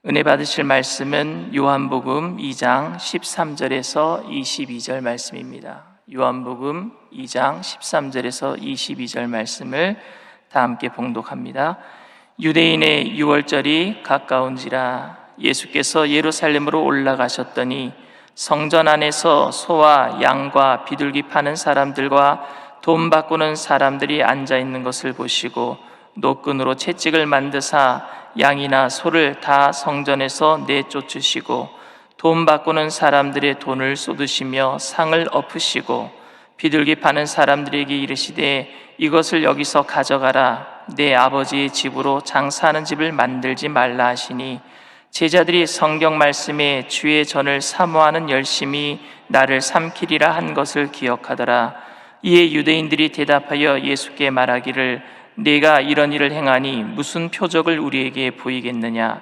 은혜 받으실 말씀은 요한복음 2장 13절에서 22절 말씀입니다. 요한복음 2장 13절에서 22절 말씀을 다 함께 봉독합니다. 유대인의 유월절이 가까운지라 예수께서 예루살렘으로 올라가셨더니 성전 안에서 소와 양과 비둘기 파는 사람들과 돈 바꾸는 사람들이 앉아 있는 것을 보시고 노끈으로 채찍을 만드사 양이나 소를 다 성전에서 내쫓으시고 돈 바꾸는 사람들의 돈을 쏟으시며 상을 엎으시고 비둘기 파는 사람들에게 이르시되 이것을 여기서 가져가라. 내 아버지의 집으로 장사하는 집을 만들지 말라 하시니 제자들이 성경 말씀에 주의 전을 사모하는 열심이 나를 삼키리라 한 것을 기억하더라. 이에 유대인들이 대답하여 예수께 말하기를 네가 이런 일을 행하니 무슨 표적을 우리에게 보이겠느냐?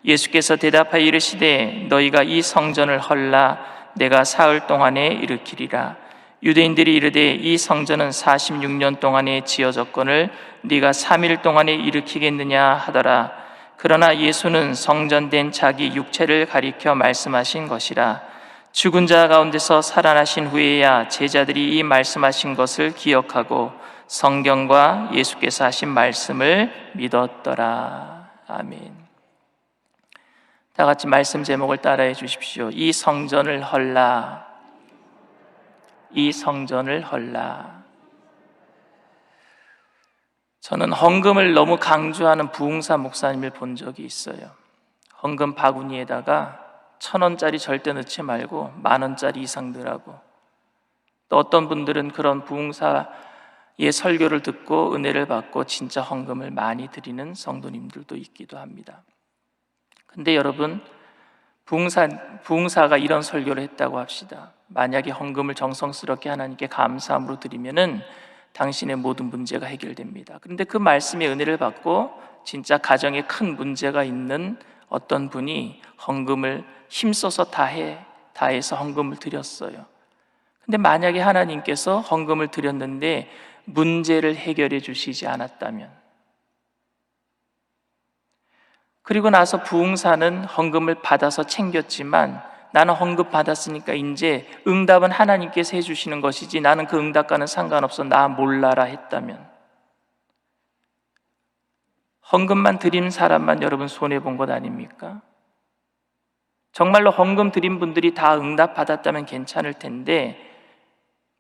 예수께서 대답하여 이르시되 너희가 이 성전을 헐라 내가 사흘 동안에 일으키리라. 유대인들이 이르되 이 성전은 46년 동안에 지어졌거늘 네가 3일 동안에 일으키겠느냐 하더라. 그러나 예수는 성전된 자기 육체를 가리켜 말씀하신 것이라. 죽은 자 가운데서 살아나신 후에야 제자들이 이 말씀하신 것을 기억하고 성경과 예수께서 하신 말씀을 믿었더라. 아멘. 다 같이 말씀 제목을 따라해 주십시오. 이 성전을 헐라. 이 성전을 헐라. 저는 헌금을 너무 강조하는 부흥사 목사님을 본 적이 있어요. 헌금 바구니에다가 1,000원짜리 절대 넣지 말고 10,000원짜리 이상 넣으라고. 또 어떤 분들은 그런 부흥사의 설교를 듣고 은혜를 받고 진짜 헌금을 많이 드리는 성도님들도 있기도 합니다. 근데 여러분, 부흥사가 이런 설교를 했다고 합시다. 만약에 헌금을 정성스럽게 하나님께 감사함으로 드리면은 당신의 모든 문제가 해결됩니다. 그런데 그 말씀의 은혜를 받고 진짜 가정에 큰 문제가 있는 어떤 분이 헌금을 힘써서 다해서 헌금을 드렸어요. 근데 만약에 하나님께서 헌금을 드렸는데 문제를 해결해 주시지 않았다면, 그리고 나서 부흥사는 헌금을 받아서 챙겼지만 나는 헌금 받았으니까 이제 응답은 하나님께서 해주시는 것이지 나는 그 응답과는 상관없어, 나 몰라라 했다면, 헌금만 드리는 사람만 여러분 손해본 것 아닙니까? 정말로 헌금 드린 분들이 다 응답 받았다면 괜찮을 텐데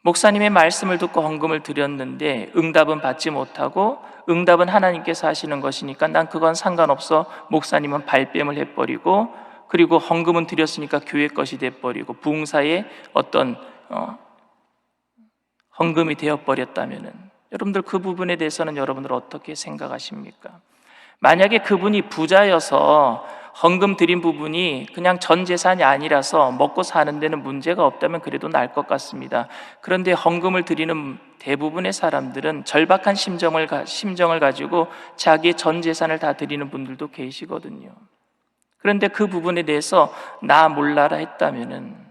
목사님의 말씀을 듣고 헌금을 드렸는데 응답은 받지 못하고 응답은 하나님께서 하시는 것이니까 난 그건 상관없어, 목사님은 발뺌을 해버리고 그리고 헌금은 드렸으니까 교회 것이 돼버리고 부흥사의 어떤 헌금이 되어버렸다면 여러분들 그 부분에 대해서는 여러분들 어떻게 생각하십니까? 만약에 그분이 부자여서 헌금 드린 부분이 그냥 전 재산이 아니라서 먹고 사는 데는 문제가 없다면 그래도 나을 것 같습니다. 그런데 헌금을 드리는 대부분의 사람들은 절박한 심정을 가지고 자기의 전 재산을 다 드리는 분들도 계시거든요. 그런데 그 부분에 대해서 나 몰라라 했다면은,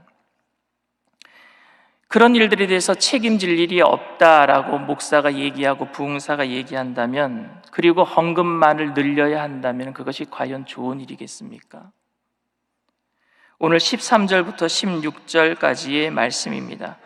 그런 일들에 대해서 책임질 일이 없다라고 목사가 얘기하고 부흥사가 얘기한다면, 그리고 헌금만을 늘려야 한다면 그것이 과연 좋은 일이겠습니까? 오늘 13절부터 16절까지의 말씀입니다.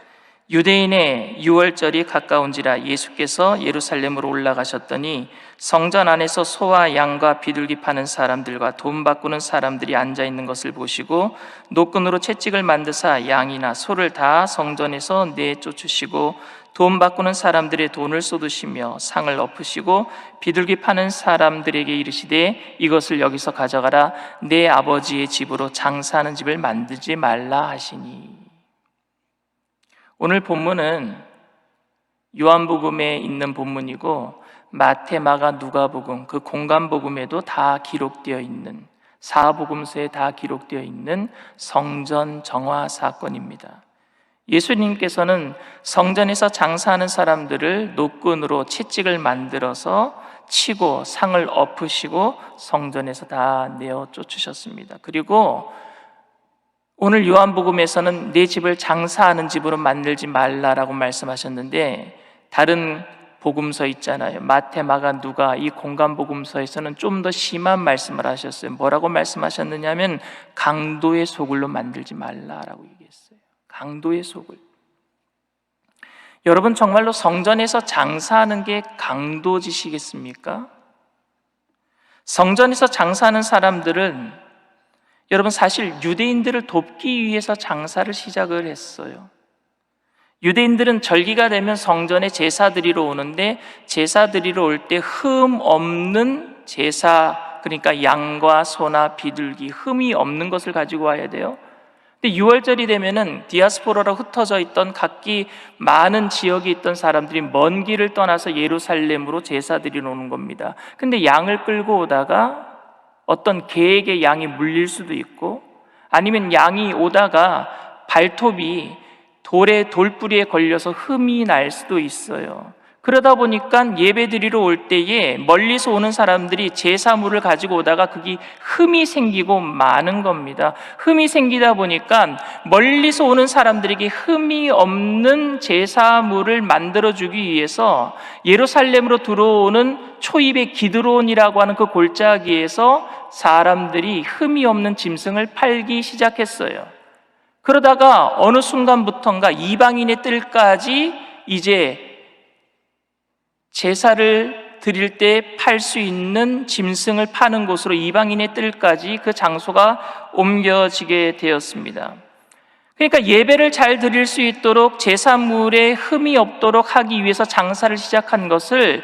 유대인의 유월절이 가까운지라 예수께서 예루살렘으로 올라가셨더니 성전 안에서 소와 양과 비둘기 파는 사람들과 돈 바꾸는 사람들이 앉아 있는 것을 보시고 노끈으로 채찍을 만드사 양이나 소를 다 성전에서 내쫓으시고 돈 바꾸는 사람들의 돈을 쏟으시며 상을 엎으시고 비둘기 파는 사람들에게 이르시되 이것을 여기서 가져가라. 내 아버지의 집으로 장사하는 집을 만들지 말라 하시니. 오늘 본문은 요한복음에 있는 본문이고 마태, 마가, 누가복음, 그 공간복음에도 다 기록되어 있는, 사복음서에 다 기록되어 있는 성전 정화 사건입니다. 예수님께서는 성전에서 장사하는 사람들을 노끈으로 채찍을 만들어서 치고 상을 엎으시고 성전에서 다 내어 쫓으셨습니다. 그리고 오늘 요한복음에서는 내 집을 장사하는 집으로 만들지 말라라고 말씀하셨는데, 다른 복음서 있잖아요. 마태, 마가, 누가 이 공간 복음서에서는 좀 더 심한 말씀을 하셨어요. 뭐라고 말씀하셨느냐면 강도의 소굴로 만들지 말라라고 얘기했어요. 강도의 소굴. 여러분, 정말로 성전에서 장사하는 게 강도짓이겠습니까? 성전에서 장사하는 사람들은 여러분 사실 유대인들을 돕기 위해서 장사를 시작을 했어요. 유대인들은 절기가 되면 성전에 제사 드리러 오는데 제사 드리러 올 때 흠 없는 제사, 그러니까 양과 소나 비둘기, 흠이 없는 것을 가지고 와야 돼요. 근데 6월절이 되면은 디아스포라로 흩어져 있던 각기 많은 지역에 있던 사람들이 먼 길을 떠나서 예루살렘으로 제사 드리러 오는 겁니다. 근데 양을 끌고 오다가 어떤 개에게 양이 물릴 수도 있고, 아니면 양이 오다가 발톱이 돌뿌리에 걸려서 흠이 날 수도 있어요. 그러다 보니까 예배 드리러 올 때에 멀리서 오는 사람들이 제사물을 가지고 오다가 그게 흠이 생기고 마는 겁니다. 흠이 생기다 보니까 멀리서 오는 사람들에게 흠이 없는 제사물을 만들어주기 위해서 예루살렘으로 들어오는 초입의 기드론이라고 하는 그 골짜기에서 사람들이 흠이 없는 짐승을 팔기 시작했어요. 그러다가 어느 순간부턴가 이방인의 뜰까지 이제 제사를 드릴 때 팔 수 있는 짐승을 파는 곳으로 이방인의 뜰까지 그 장소가 옮겨지게 되었습니다. 그러니까 예배를 잘 드릴 수 있도록 제사물에 흠이 없도록 하기 위해서 장사를 시작한 것을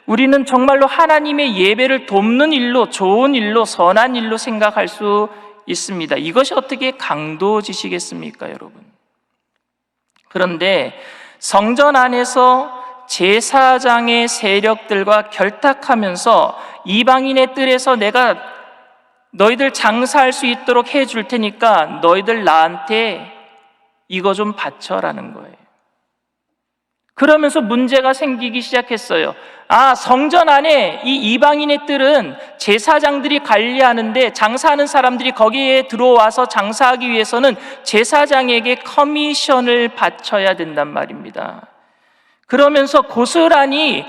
우리는 정말로 하나님의 예배를 돕는 일로, 좋은 일로, 선한 일로 생각할 수 있습니다. 이것이 어떻게 강도짓이겠습니까, 여러분? 그런데 성전 안에서 제사장의 세력들과 결탁하면서 이방인의 뜰에서 내가 너희들 장사할 수 있도록 해줄 테니까 너희들 나한테 이거 좀 바쳐라는 거예요. 그러면서 문제가 생기기 시작했어요. 성전 안에 이 이방인의 뜰은 제사장들이 관리하는데 장사하는 사람들이 거기에 들어와서 장사하기 위해서는 제사장에게 커미션을 바쳐야 된단 말입니다. 그러면서 고스란히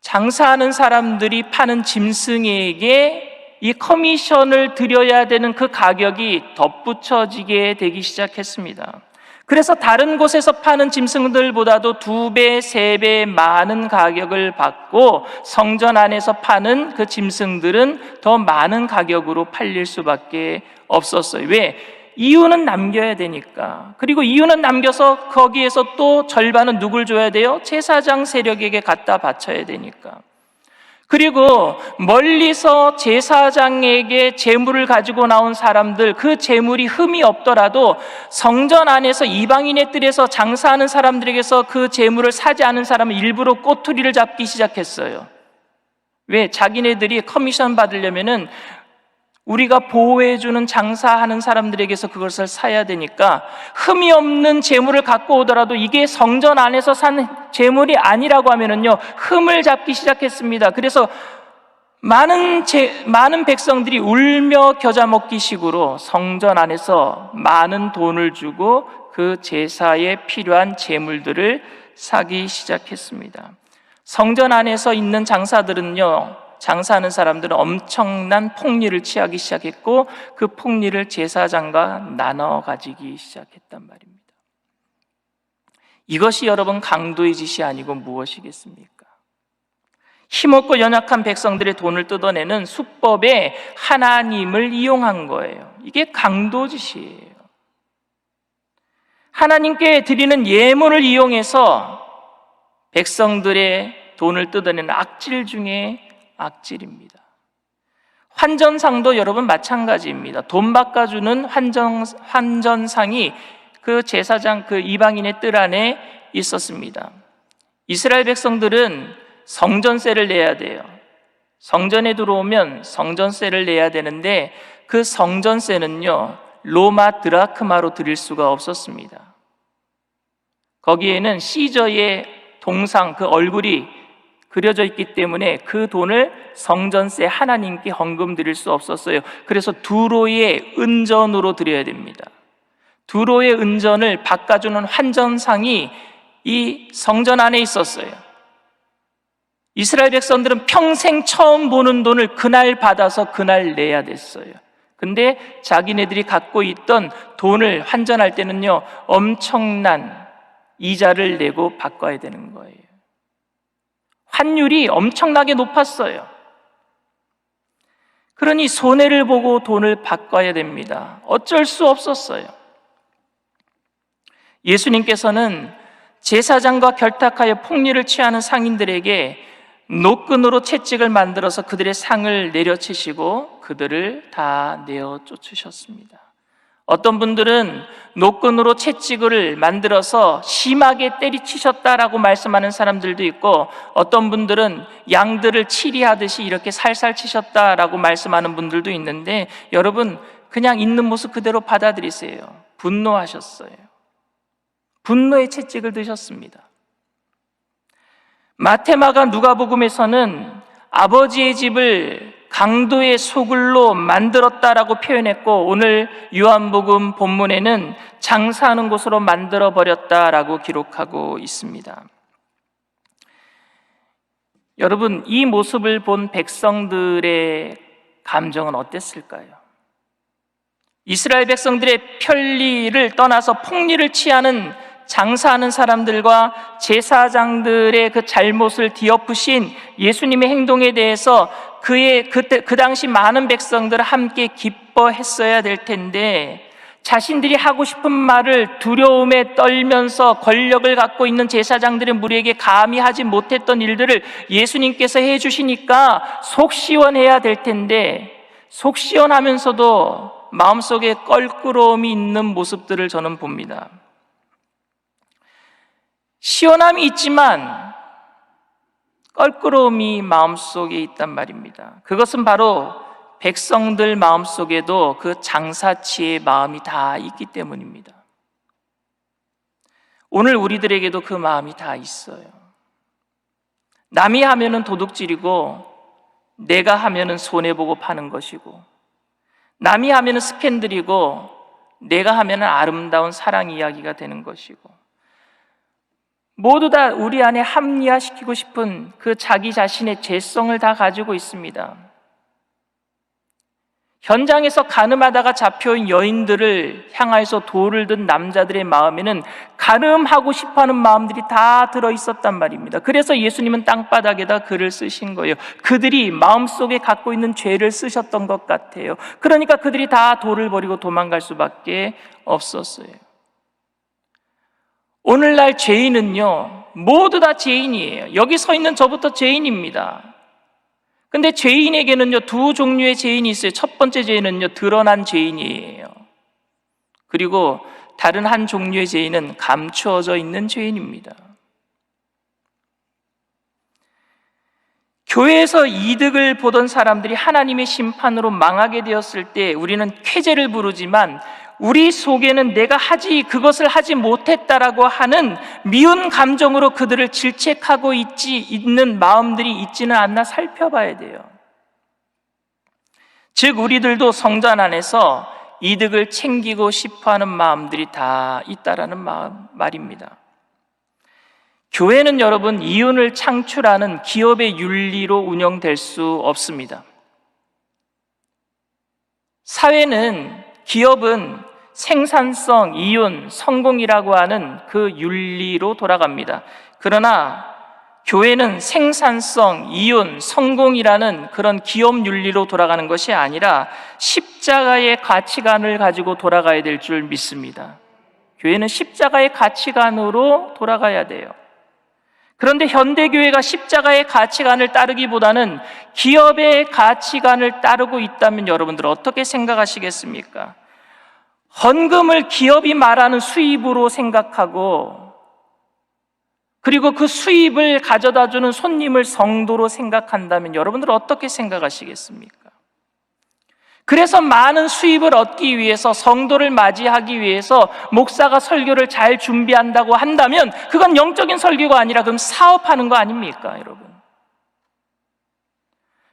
장사하는 사람들이 파는 짐승에게 이 커미션을 드려야 되는 그 가격이 덧붙여지게 되기 시작했습니다. 그래서 다른 곳에서 파는 짐승들보다도 2배, 3배 많은 가격을 받고 성전 안에서 파는 그 짐승들은 더 많은 가격으로 팔릴 수밖에 없었어요. 왜? 이유는 남겨야 되니까. 그리고 이유는 남겨서 거기에서 또 절반은 누굴 줘야 돼요? 제사장 세력에게 갖다 바쳐야 되니까. 그리고 멀리서 제사장에게 재물을 가지고 나온 사람들, 그 재물이 흠이 없더라도 성전 안에서 이방인의 뜰에서 장사하는 사람들에게서 그 재물을 사지 않은 사람은 일부러 꼬투리를 잡기 시작했어요. 왜? 자기네들이 커미션 받으려면은 우리가 보호해주는 장사하는 사람들에게서 그것을 사야 되니까 흠이 없는 재물을 갖고 오더라도 이게 성전 안에서 산 재물이 아니라고 하면은요, 흠을 잡기 시작했습니다. 그래서 많은 백성들이 울며 겨자 먹기 식으로 성전 안에서 많은 돈을 주고 그 제사에 필요한 재물들을 사기 시작했습니다. 성전 안에서 있는 장사하는 사람들은 엄청난 폭리를 취하기 시작했고 그 폭리를 제사장과 나눠 가지기 시작했단 말입니다. 이것이 여러분 강도의 짓이 아니고 무엇이겠습니까? 힘없고 연약한 백성들의 돈을 뜯어내는 수법에 하나님을 이용한 거예요. 이게 강도짓이에요. 하나님께 드리는 예물을 이용해서 백성들의 돈을 뜯어내는 악질 중에 악질입니다. 환전상도 여러분 마찬가지입니다. 돈 바꿔주는 환전상이 그 제사장, 그 이방인의 뜰 안에 있었습니다. 이스라엘 백성들은 성전세를 내야 돼요. 성전에 들어오면 성전세를 내야 되는데 그 성전세는요, 로마 드라크마로 드릴 수가 없었습니다. 거기에는 시저의 동상, 그 얼굴이 그려져 있기 때문에 그 돈을 성전세 하나님께 헌금 드릴 수 없었어요. 그래서 두로의 은전으로 드려야 됩니다. 두로의 은전을 바꿔주는 환전상이 이 성전 안에 있었어요. 이스라엘 백성들은 평생 처음 보는 돈을 그날 받아서 그날 내야 됐어요. 근데 자기네들이 갖고 있던 돈을 환전할 때는요, 엄청난 이자를 내고 바꿔야 되는 거예요. 환율이 엄청나게 높았어요. 그러니 손해를 보고 돈을 바꿔야 됩니다. 어쩔 수 없었어요. 예수님께서는 제사장과 결탁하여 폭리를 취하는 상인들에게 노끈으로 채찍을 만들어서 그들의 상을 내려치시고 그들을 다 내어 쫓으셨습니다. 어떤 분들은 노끈으로 채찍을 만들어서 심하게 때리치셨다라고 말씀하는 사람들도 있고, 어떤 분들은 양들을 치리하듯이 이렇게 살살 치셨다라고 말씀하는 분들도 있는데, 여러분 그냥 있는 모습 그대로 받아들이세요. 분노하셨어요. 분노의 채찍을 드셨습니다. 마태마가 누가복음에서는 아버지의 집을 강도의 소굴로 만들었다라고 표현했고, 오늘 요한복음 본문에는 장사하는 곳으로 만들어버렸다라고 기록하고 있습니다. 여러분, 이 모습을 본 백성들의 감정은 어땠을까요? 이스라엘 백성들의 편리를 떠나서 폭리를 취하는 장사하는 사람들과 제사장들의 그 잘못을 뒤엎으신 예수님의 행동에 대해서 그 당시 많은 백성들은 함께 기뻐했어야 될 텐데, 자신들이 하고 싶은 말을 두려움에 떨면서 권력을 갖고 있는 제사장들의 무리에게 감히 하지 못했던 일들을 예수님께서 해주시니까 속 시원해야 될 텐데, 속 시원하면서도 마음속에 껄끄러움이 있는 모습들을 저는 봅니다. 시원함이 있지만 껄끄러움이 마음속에 있단 말입니다. 그것은 바로 백성들 마음속에도 그 장사치의 마음이 다 있기 때문입니다. 오늘 우리들에게도 그 마음이 다 있어요. 남이 하면은 도둑질이고, 내가 하면은 손해보고 파는 것이고, 남이 하면은 스캔들이고, 내가 하면은 아름다운 사랑 이야기가 되는 것이고, 모두 다 우리 안에 합리화시키고 싶은 그 자기 자신의 죄성을 다 가지고 있습니다. 현장에서 가늠하다가 잡혀온 여인들을 향하여서 돌을 든 남자들의 마음에는 가늠하고 싶어하는 마음들이 다 들어있었단 말입니다. 그래서 예수님은 땅바닥에다 글을 쓰신 거예요. 그들이 마음속에 갖고 있는 죄를 쓰셨던 것 같아요. 그러니까 그들이 다 돌을 버리고 도망갈 수밖에 없었어요. 오늘날 죄인은요, 모두 다 죄인이에요. 여기 서 있는 저부터 죄인입니다. 근데 죄인에게는요, 두 종류의 죄인이 있어요. 첫 번째 죄인은요, 드러난 죄인이에요. 그리고 다른 한 종류의 죄인은 감추어져 있는 죄인입니다. 교회에서 이득을 보던 사람들이 하나님의 심판으로 망하게 되었을 때 우리는 쾌재를 부르지만, 우리 속에는 내가 그것을 하지 못했다라고 하는 미운 감정으로 그들을 질책하고 있는 마음들이 있지는 않나 살펴봐야 돼요. 즉, 우리들도 성전 안에서 이득을 챙기고 싶어하는 마음들이 다 있다라는 말입니다. 교회는 여러분, 이윤을 창출하는 기업의 윤리로 운영될 수 없습니다. 기업은 생산성, 이윤, 성공이라고 하는 그 윤리로 돌아갑니다. 그러나 교회는 생산성, 이윤, 성공이라는 그런 기업 윤리로 돌아가는 것이 아니라 십자가의 가치관을 가지고 돌아가야 될 줄 믿습니다. 교회는 십자가의 가치관으로 돌아가야 돼요. 그런데 현대교회가 십자가의 가치관을 따르기보다는 기업의 가치관을 따르고 있다면 여러분들 어떻게 생각하시겠습니까? 헌금을 기업이 말하는 수입으로 생각하고, 그리고 그 수입을 가져다주는 손님을 성도로 생각한다면 여러분들 어떻게 생각하시겠습니까? 그래서 많은 수입을 얻기 위해서, 성도를 맞이하기 위해서 목사가 설교를 잘 준비한다고 한다면 그건 영적인 설교가 아니라 그럼 사업하는 거 아닙니까, 여러분?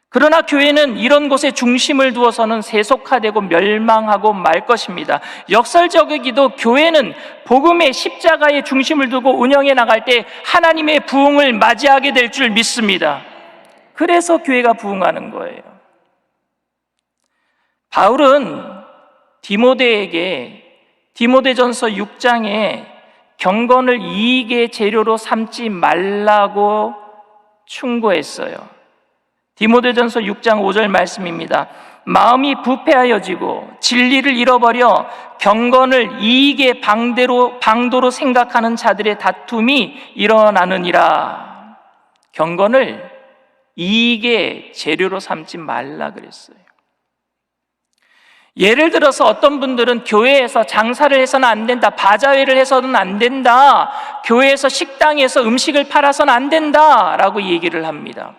그러나 교회는 이런 곳에 중심을 두어서는 세속화되고 멸망하고 말 것입니다. 역설적이기도 교회는 복음의 십자가의 중심을 두고 운영해 나갈 때 하나님의 부흥을 맞이하게 될 줄 믿습니다. 그래서 교회가 부흥하는 거예요. 바울은 디모데전서 6장에 경건을 이익의 재료로 삼지 말라고 충고했어요. 디모데전서 6장 5절 말씀입니다. 마음이 부패하여지고 진리를 잃어버려 경건을 이익의 방도로 생각하는 자들의 다툼이 일어나느니라. 경건을 이익의 재료로 삼지 말라 그랬어요. 예를 들어서 어떤 분들은 교회에서 장사를 해서는 안 된다, 바자회를 해서는 안 된다, 교회에서 식당에서 음식을 팔아서는 안 된다 라고 얘기를 합니다.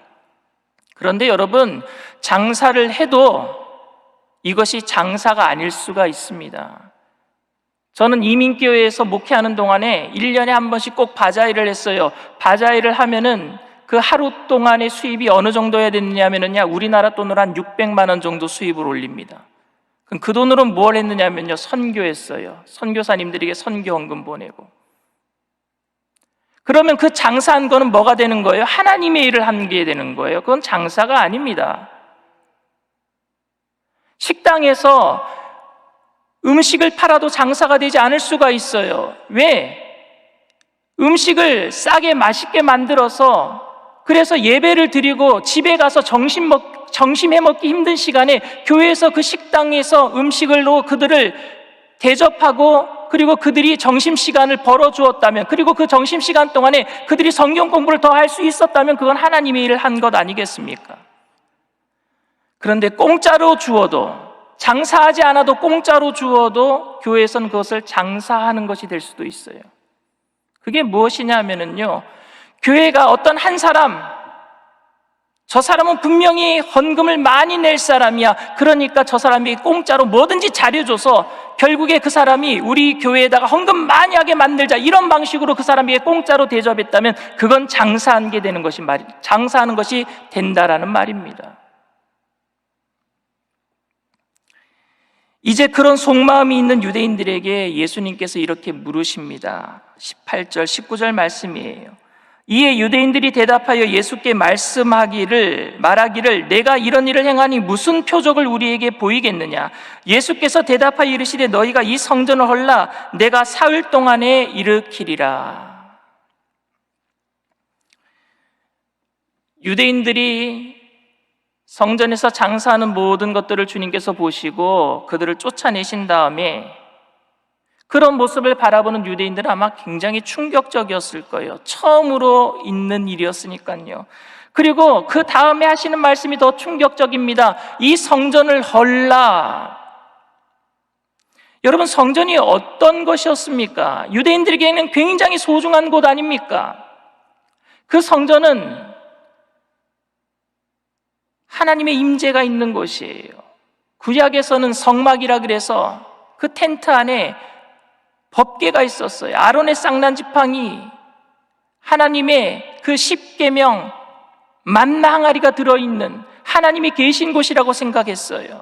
그런데 여러분, 장사를 해도 이것이 장사가 아닐 수가 있습니다. 저는 이민교회에서 목회하는 동안에 1년에 한 번씩 꼭 바자회를 했어요. 바자회를 하면은 그 하루 동안의 수입이 어느 정도야 됐냐면요, 우리나라 돈으로 한 600만 원 정도 수입을 올립니다. 그럼 그 돈으로 뭘 했느냐면요, 선교했어요. 선교사님들에게 선교헌금 보내고. 그러면 그 장사한 거는 뭐가 되는 거예요? 하나님의 일을 한 게 되는 거예요. 그건 장사가 아닙니다. 식당에서 음식을 팔아도 장사가 되지 않을 수가 있어요. 왜? 음식을 싸게 맛있게 만들어서, 그래서 예배를 드리고 집에 가서 점심 해먹기 힘든 시간에 교회에서 그 식당에서 음식을로 그들을 대접하고, 그리고 그들이 점심시간을 벌어주었다면, 그리고 그 점심시간 동안에 그들이 성경 공부를 더 할 수 있었다면 그건 하나님의 일을 한 것 아니겠습니까? 그런데 공짜로 주어도, 장사하지 않아도 공짜로 주어도 교회에서는 그것을 장사하는 것이 될 수도 있어요. 그게 무엇이냐 하면은요, 교회가 어떤 한 사람, 저 사람은 분명히 헌금을 많이 낼 사람이야, 그러니까 저 사람이 공짜로 뭐든지 잘해줘서 결국에 그 사람이 우리 교회에다가 헌금 많이 하게 만들자, 이런 방식으로 그 사람에게 공짜로 대접했다면 그건 장사하는 것이 된다라는 말입니다. 이제 그런 속마음이 있는 유대인들에게 예수님께서 이렇게 물으십니다. 18절, 19절 말씀이에요. 이에 유대인들이 대답하여 예수께 말하기를 내가 이런 일을 행하니 무슨 표적을 우리에게 보이겠느냐? 예수께서 대답하여 이르시되 너희가 이 성전을 헐라 내가 사흘 동안에 일으키리라. 유대인들이 성전에서 장사하는 모든 것들을 주님께서 보시고 그들을 쫓아내신 다음에 그런 모습을 바라보는 유대인들은 아마 굉장히 충격적이었을 거예요. 처음으로 있는 일이었으니까요. 그리고 그 다음에 하시는 말씀이 더 충격적입니다. 이 성전을 헐라. 여러분, 성전이 어떤 것이었습니까? 유대인들에게는 굉장히 소중한 곳 아닙니까? 그 성전은 하나님의 임재가 있는 곳이에요. 구약에서는 성막이라 그래서 그 텐트 안에 법궤가 있었어요. 아론의 쌍난 지팡이, 하나님의 그 십계명 만나 항아리가 들어있는 하나님이 계신 곳이라고 생각했어요.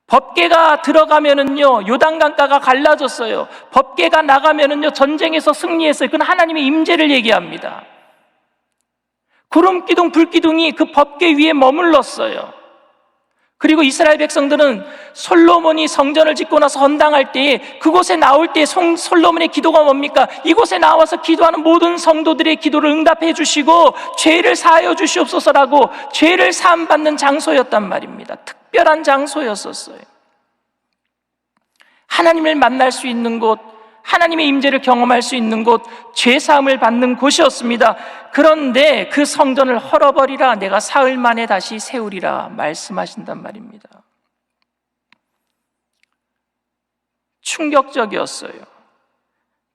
법궤가 들어가면은요, 요단강가가 갈라졌어요. 법궤가 나가면은요, 전쟁에서 승리했어요. 그건 하나님의 임재를 얘기합니다. 구름 기둥, 불 기둥이 그 법궤 위에 머물렀어요. 그리고 이스라엘 백성들은 솔로몬이 성전을 짓고 나서 헌당할 때에 그곳에 나올 때 솔로몬의 기도가 뭡니까? 이곳에 나와서 기도하는 모든 성도들의 기도를 응답해 주시고 죄를 사하여 주시옵소서라고 죄를 사함받는 장소였단 말입니다. 특별한 장소였었어요. 하나님을 만날 수 있는 곳, 하나님의 임재를 경험할 수 있는 곳, 죄사함을 받는 곳이었습니다. 그런데 그 성전을 헐어버리라, 내가 사흘 만에 다시 세우리라 말씀하신단 말입니다. 충격적이었어요.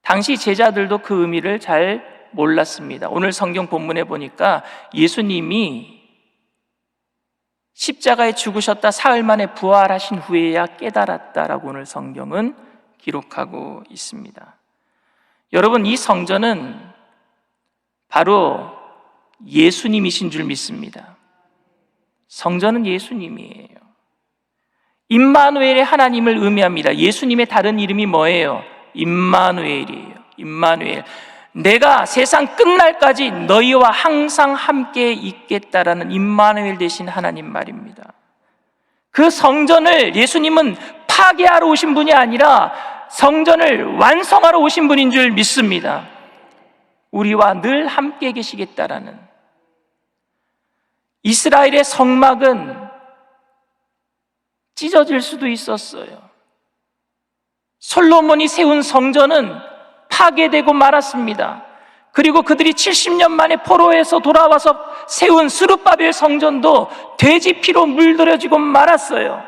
당시 제자들도 그 의미를 잘 몰랐습니다. 오늘 성경 본문에 보니까 예수님이 십자가에 죽으셨다 사흘 만에 부활하신 후에야 깨달았다라고 오늘 성경은 기록하고 있습니다. 여러분, 이 성전은 바로 예수님이신 줄 믿습니다. 성전은 예수님이에요. 임마누엘의 하나님을 의미합니다. 예수님의 다른 이름이 뭐예요? 임마누엘이에요. 임마누엘. 내가 세상 끝날까지 너희와 항상 함께 있겠다라는 임마누엘 되신 하나님 말입니다. 그 성전을 예수님은 파괴하러 오신 분이 아니라 성전을 완성하러 오신 분인 줄 믿습니다. 우리와 늘 함께 계시겠다라는. 이스라엘의 성막은 찢어질 수도 있었어요. 솔로몬이 세운 성전은 파괴되고 말았습니다. 그리고 그들이 70년 만에 포로에서 돌아와서 세운 스룹바벨 성전도 돼지 피로 물들여지고 말았어요.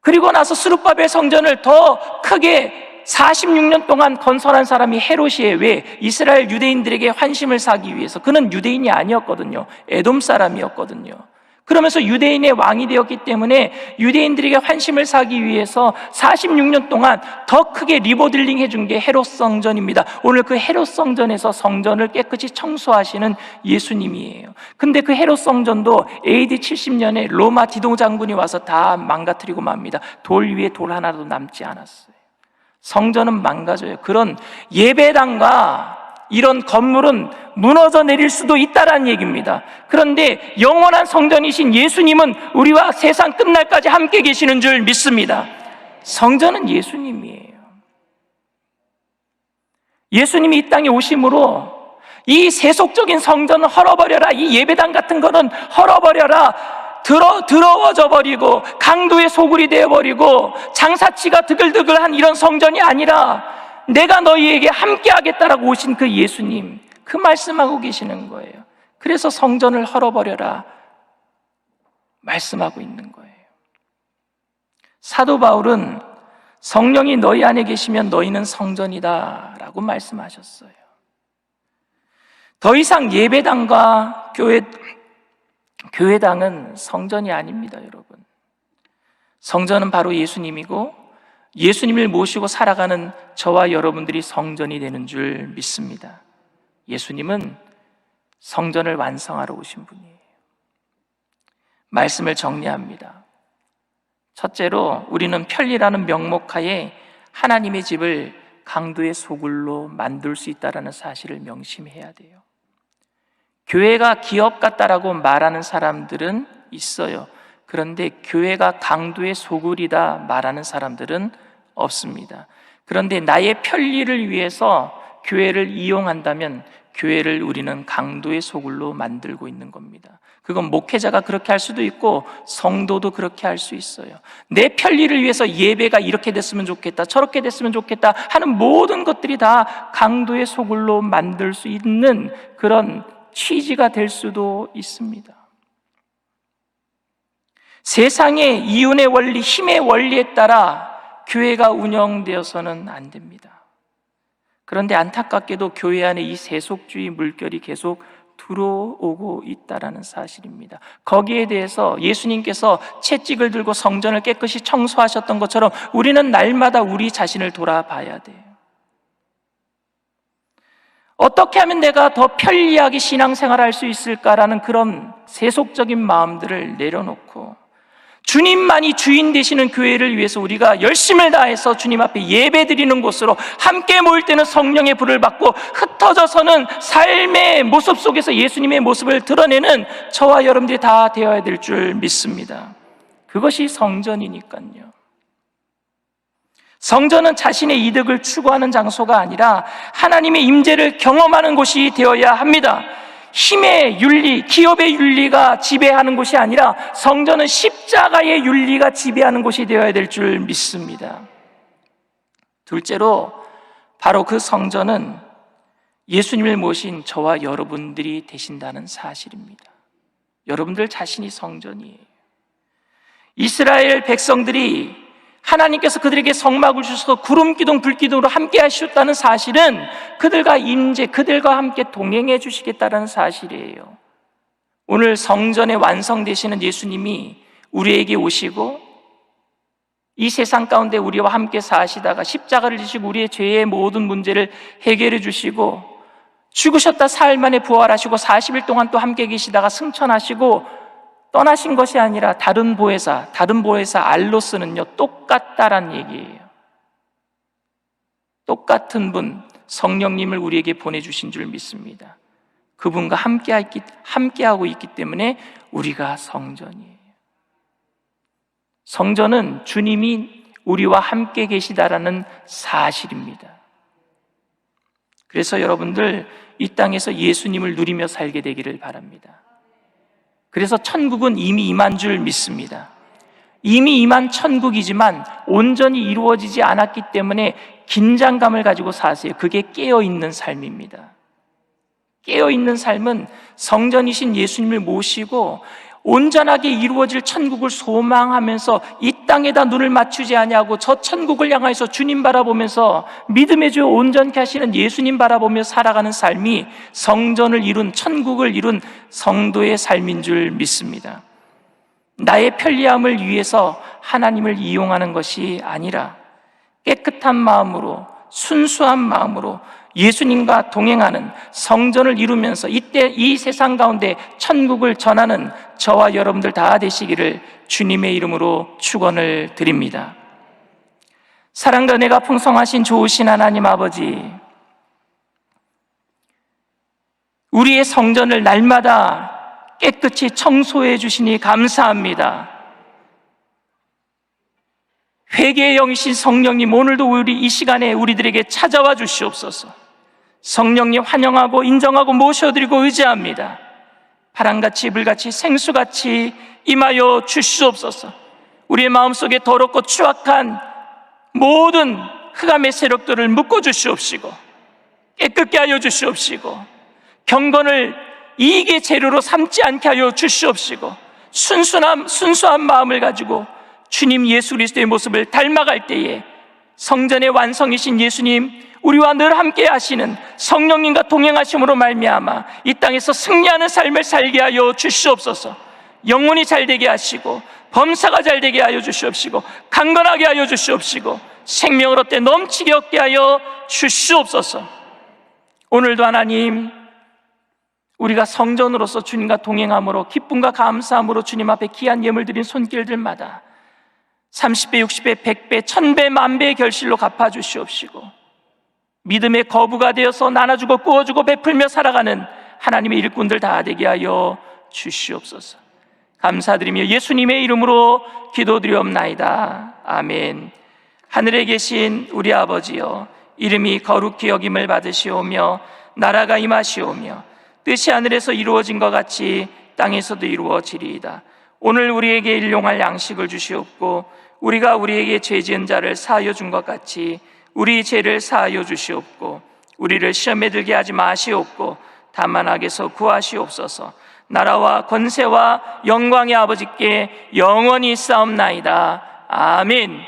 그리고 나서 스룹바벨 성전을 더 크게 46년 동안 건설한 사람이 헤롯이에요. 왜? 이스라엘 유대인들에게 환심을 사기 위해서. 그는 유대인이 아니었거든요. 에돔 사람이었거든요. 그러면서 유대인의 왕이 되었기 때문에 유대인들에게 환심을 사기 위해서 46년 동안 더 크게 리모델링 해준 게 헤롯 성전입니다. 오늘 그 헤롯 성전에서 성전을 깨끗이 청소하시는 예수님이에요. 근데 그 헤롯 성전도 AD 70년에 로마 디도 장군이 와서 다 망가뜨리고 맙니다. 돌 위에 돌 하나도 남지 않았어요. 성전은 망가져요. 그런 예배당과 이런 건물은 무너져 내릴 수도 있다라는 얘기입니다. 그런데 영원한 성전이신 예수님은 우리와 세상 끝날까지 함께 계시는 줄 믿습니다. 성전은 예수님이에요. 예수님이 이 땅에 오심으로 이 세속적인 성전은 헐어버려라, 이 예배당 같은 거는 헐어버려라, 더러워져 버리고 강도의 소굴이 되어버리고 장사치가 드글드글한 이런 성전이 아니라 내가 너희에게 함께 하겠다라고 오신 그 예수님, 그 말씀하고 계시는 거예요. 그래서 성전을 헐어버려라 말씀하고 있는 거예요. 사도 바울은 성령이 너희 안에 계시면 너희는 성전이다 라고 말씀하셨어요. 더 이상 예배당과 교회당은 성전이 아닙니다, 여러분. 성전은 바로 예수님이고 예수님을 모시고 살아가는 저와 여러분들이 성전이 되는 줄 믿습니다. 예수님은 성전을 완성하러 오신 분이에요. 말씀을 정리합니다. 첫째로 우리는 편리라는 명목하에 하나님의 집을 강도의 소굴로 만들 수 있다는 사실을 명심해야 돼요. 교회가 기업 같다라고 말하는 사람들은 있어요. 그런데 교회가 강도의 소굴이다 말하는 사람들은 없습니다. 그런데 나의 편리를 위해서 교회를 이용한다면 교회를 우리는 강도의 소굴로 만들고 있는 겁니다. 그건 목회자가 그렇게 할 수도 있고 성도도 그렇게 할 수 있어요. 내 편리를 위해서 예배가 이렇게 됐으면 좋겠다, 저렇게 됐으면 좋겠다 하는 모든 것들이 다 강도의 소굴로 만들 수 있는 그런 취지가 될 수도 있습니다. 세상의 이윤의 원리, 힘의 원리에 따라 교회가 운영되어서는 안 됩니다. 그런데 안타깝게도 교회 안에 이 세속주의 물결이 계속 들어오고 있다는 사실입니다. 거기에 대해서 예수님께서 채찍을 들고 성전을 깨끗이 청소하셨던 것처럼 우리는 날마다 우리 자신을 돌아봐야 돼요. 어떻게 하면 내가 더 편리하게 신앙생활을 할 수 있을까라는 그런 세속적인 마음들을 내려놓고 주님만이 주인 되시는 교회를 위해서 우리가 열심을 다해서 주님 앞에 예배드리는 곳으로 함께 모일 때는 성령의 불을 받고 흩어져서는 삶의 모습 속에서 예수님의 모습을 드러내는 저와 여러분들이 다 되어야 될 줄 믿습니다. 그것이 성전이니까요. 성전은 자신의 이득을 추구하는 장소가 아니라 하나님의 임재를 경험하는 곳이 되어야 합니다. 힘의 윤리, 기업의 윤리가 지배하는 곳이 아니라 성전은 십자가의 윤리가 지배하는 곳이 되어야 될 줄 믿습니다. 둘째로 바로 그 성전은 예수님을 모신 저와 여러분들이 되신다는 사실입니다. 여러분들 자신이 성전이에요. 이스라엘 백성들이 하나님께서 그들에게 성막을 주셔서 구름 기둥 불 기둥으로 함께 하셨다는 사실은 그들과 그들과 함께 동행해 주시겠다는 사실이에요. 오늘 성전에 완성되시는 예수님이 우리에게 오시고 이 세상 가운데 우리와 함께 사시다가 십자가를 지시고 우리의 죄의 모든 문제를 해결해 주시고 죽으셨다 사흘 만에 부활하시고 40일 동안 또 함께 계시다가 승천하시고 떠나신 것이 아니라 다른 보혜사 알로스는요 똑같다란 얘기예요. 똑같은 분, 성령님을 우리에게 보내주신 줄 믿습니다. 그분과 함께하고 있기 때문에 우리가 성전이에요. 성전은 주님이 우리와 함께 계시다라는 사실입니다. 그래서 여러분들 이 땅에서 예수님을 누리며 살게 되기를 바랍니다. 그래서 천국은 이미 임한 줄 믿습니다. 이미 임한 천국이지만 온전히 이루어지지 않았기 때문에 긴장감을 가지고 사세요. 그게 깨어있는 삶입니다. 깨어있는 삶은 성전이신 예수님을 모시고 온전하게 이루어질 천국을 소망하면서 이 땅에다 눈을 맞추지 아니하고 저 천국을 향해서 주님 바라보면서 믿음의 주 온전케 하시는 예수님 바라보며 살아가는 삶이 성전을 이룬, 천국을 이룬 성도의 삶인 줄 믿습니다. 나의 편리함을 위해서 하나님을 이용하는 것이 아니라 깨끗한 마음으로, 순수한 마음으로 예수님과 동행하는, 성전을 이루면서 이때 이 세상 가운데 천국을 전하는 저와 여러분들 다 되시기를 주님의 이름으로 축원을 드립니다. 사랑과 은혜가 풍성하신 좋으신 하나님 아버지, 우리의 성전을 날마다 깨끗이 청소해 주시니 감사합니다. 회개의 영이신 성령님, 오늘도 우리 이 시간에 우리들에게 찾아와 주시옵소서. 성령님 환영하고 인정하고 모셔드리고 의지합니다. 바람같이 불같이 생수같이 임하여 주시옵소서. 우리의 마음속에 더럽고 추악한 모든 흑암의 세력들을 묶어 주시옵시고 깨끗게 하여 주시옵시고 경건을 이익의 재료로 삼지 않게 하여 주시옵시고 순수한 마음을 가지고 주님 예수 그리스도의 모습을 닮아갈 때에 성전의 완성이신 예수님, 우리와 늘 함께 하시는 성령님과 동행하심으로 말미암아 이 땅에서 승리하는 삶을 살게 하여 주시옵소서. 영혼이 잘되게 하시고 범사가 잘되게 하여 주시옵시고 강건하게 하여 주시옵시고 생명을 얻되 넘치게 얻게 하여 주시옵소서. 오늘도 하나님, 우리가 성전으로서 주님과 동행함으로 기쁨과 감사함으로 주님 앞에 귀한 예물 드린 손길들마다 30배, 60배, 100배, 1000배, 만배의 결실로 갚아주시옵시고 믿음의 거부가 되어서 나눠주고 구워주고 베풀며 살아가는 하나님의 일꾼들 다 되게 하여 주시옵소서. 감사드리며 예수님의 이름으로 기도드리옵나이다. 아멘. 하늘에 계신 우리 아버지여, 이름이 거룩히 여김을 받으시오며 나라가 임하시오며 뜻이 하늘에서 이루어진 것 같이 땅에서도 이루어지리이다. 오늘 우리에게 일용할 양식을 주시옵고 우리가 우리에게 죄 지은 자를 사하여 준 것 같이 우리 죄를 사하여 주시옵고 우리를 시험에 들게 하지 마시옵고 다만 악에서 구하시옵소서. 나라와 권세와 영광의 아버지께 영원히 싸움나이다. 아멘.